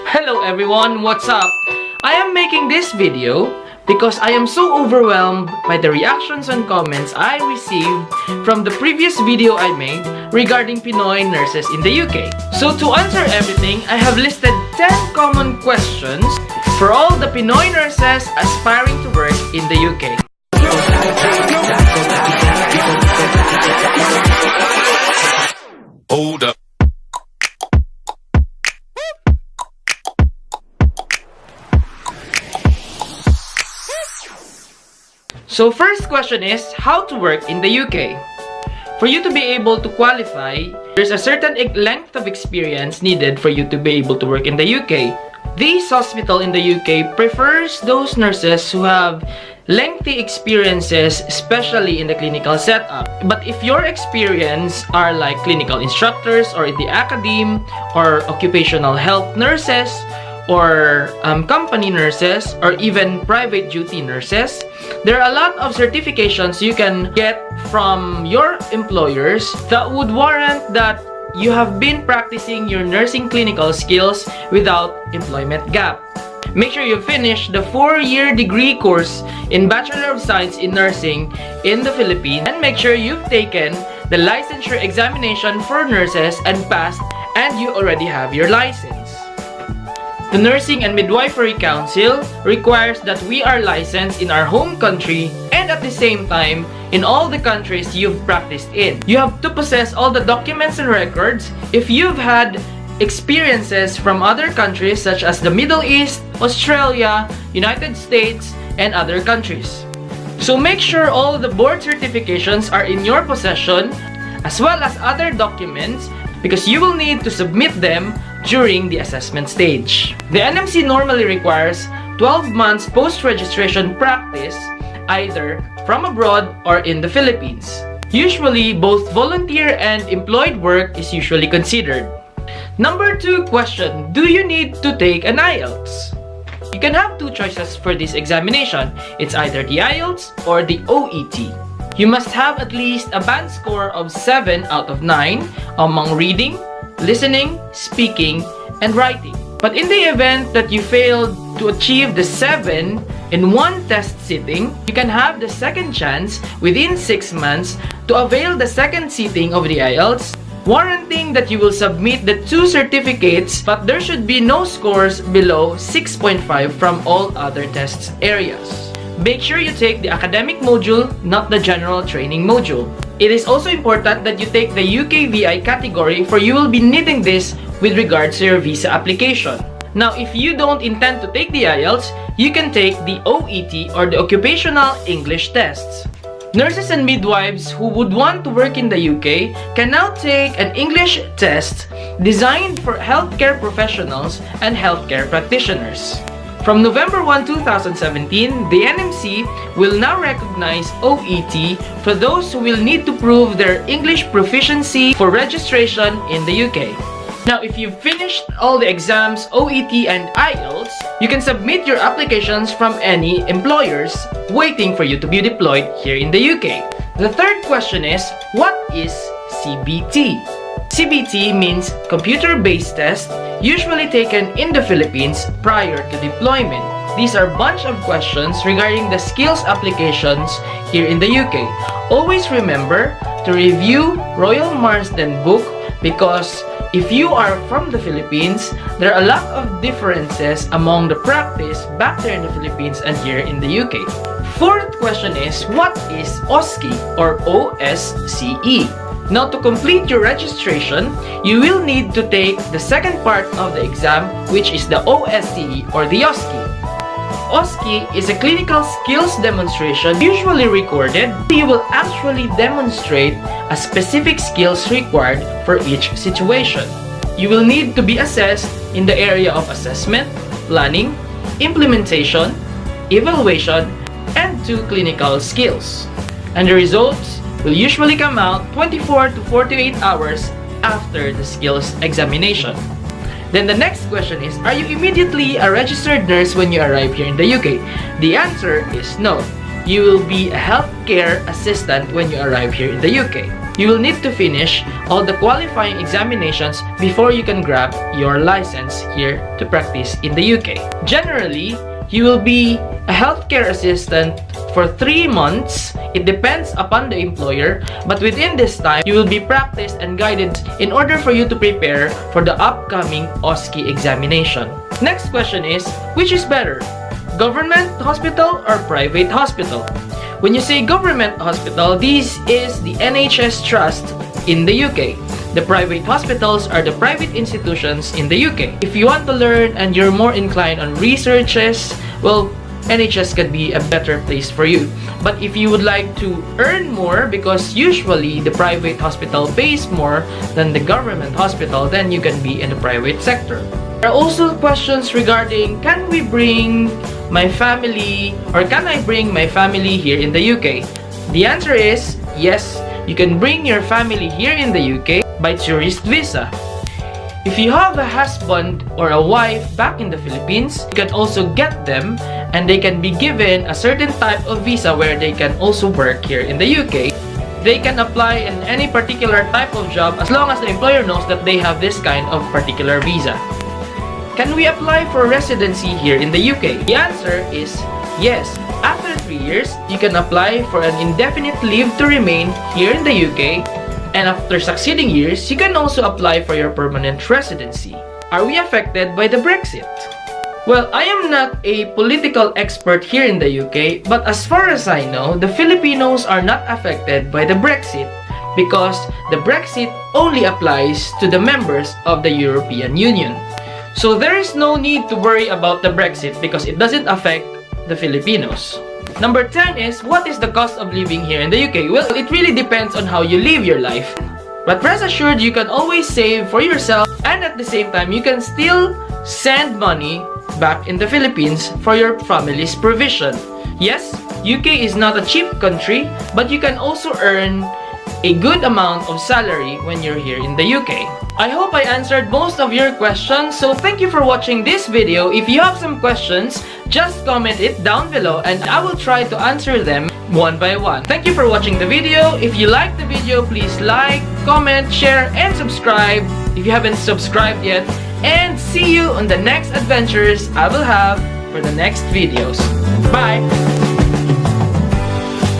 Hello everyone, what's up? I am making this video because I am so overwhelmed by the reactions and comments I received from the previous video I made regarding Pinoy nurses in the UK. So to answer everything, I have listed 10 common questions for all the Pinoy nurses aspiring to work in the UK. Hold up. So first question is, how to work in the UK? For you to be able to qualify, there's a certain length of experience needed for you to be able to work in the UK. This hospital in the UK prefers those nurses who have lengthy experiences, especially in the clinical setup. But if your experience are like clinical instructors or in the academe or occupational health nurses or company nurses or even private duty nurses, there are a lot of certifications you can get from your employers that would warrant that you have been practicing your nursing clinical skills without employment gap. Make sure you finish the 4-year degree course in Bachelor of Science in Nursing in the Philippines, and make sure you've taken the licensure examination for nurses and passed, and you already have your license. The Nursing and Midwifery Council requires that we are licensed in our home country and at the same time in all the countries you've practiced in. You have to possess all the documents and records if you've had experiences from other countries such as the Middle East, Australia, United States, and other countries. So make sure all the board certifications are in your possession as well as other documents because you will need to submit them during the assessment stage. The NMC normally requires 12 months post-registration practice either from abroad or in the Philippines. Usually, both volunteer and employed work is usually considered. Number 2 question, do you need to take an IELTS? You can have 2 choices for this examination. It's either the IELTS or the OET. You must have at least a band score of 7 out of 9 among reading, listening, speaking, and writing. But in the event that you failed to achieve the 7 in one test sitting, you can have the second chance within 6 months to avail the second sitting of the IELTS, warranting that you will submit the 2 certificates, but there should be no scores below 6.5 from all other test areas. Make sure you take the academic module, not the general training module. It is also important that you take the UKVI category, for you will be needing this with regards to your visa application. Now, if you don't intend to take the IELTS, you can take the OET or the Occupational English tests. Nurses and midwives who would want to work in the UK can now take an English test designed for healthcare professionals and healthcare practitioners. From November 1, 2017, the NMC will now recognize OET for those who will need to prove their English proficiency for registration in the UK. Now, if you've finished all the exams, OET and IELTS, you can submit your applications from any employers waiting for you to be deployed here in the UK. The third question is, what is CBT? CBT means computer-based test, usually taken in the Philippines prior to deployment. These are a bunch of questions regarding the skills applications here in the UK. Always remember to review Royal Marsden book because if you are from the Philippines, there are a lot of differences among the practice back there in the Philippines and here in the UK. Fourth question is, what is OSCE or OSCE? Now, to complete your registration, you will need to take the second part of the exam, which is the OSCE or the OSCE. OSCE is a clinical skills demonstration usually recorded. You will actually demonstrate a specific skills required for each situation. You will need to be assessed in the area of assessment, planning, implementation, evaluation, and 2 clinical skills. And the results will usually come out 24 to 48 hours after the skills examination. Then the next question is, are you immediately a registered nurse when you arrive here in the UK? The answer is no. You will be a healthcare assistant when you arrive here in the UK. you will need to finish all the qualifying examinations before you can grab your license here to practice in the UK. Generally, you will be a healthcare assistant for 3 months. It depends upon the employer, but within this time, you will be practiced and guided in order for you to prepare for the upcoming OSCE examination. Next question is, which is better? Government hospital or private hospital? When you say government hospital, this is the NHS trust in the UK. The private hospitals are the private institutions in the UK. If you want to learn and you're more inclined on researches, well, NHS could be a better place for you. But if you would like to earn more, because usually the private hospital pays more than the government hospital, then you can be in the private sector. There are also questions regarding, can we bring my family, or can I bring my family here in the UK? The answer is yes, you can bring your family here in the UK by tourist visa. If you have a husband or a wife back in the Philippines, you can also get them and they can be given a certain type of visa where they can also work here in the UK. They can apply in any particular type of job as long as the employer knows that they have this kind of particular visa. Can we apply for residency here in the UK? The answer is yes. After 3 years, you can apply for an indefinite leave to remain here in the UK. And after succeeding years, you can also apply for your permanent residency. Are we affected by the Brexit? Well, I am not a political expert here in the UK, but as far as I know, the Filipinos are not affected by the Brexit because the Brexit only applies to the members of the European Union. So there is no need to worry about the Brexit because it doesn't affect the Filipinos. Number 10 is, what is the cost of living here in the UK? Well, it really depends on how you live your life. But rest assured, you can always save for yourself and at the same time, you can still send money back in the Philippines for your family's provision. Yes, UK is not a cheap country, but you can also earn a good amount of salary when you're here in the UK. I hope I answered most of your questions, so thank you for watching this video. If you have some questions, just comment it down below and I will try to answer them one by one. Thank you for watching the video. If you liked the video, please like, comment, share, and subscribe if you haven't subscribed yet. And see you on the next adventures I will have for the next videos. Bye!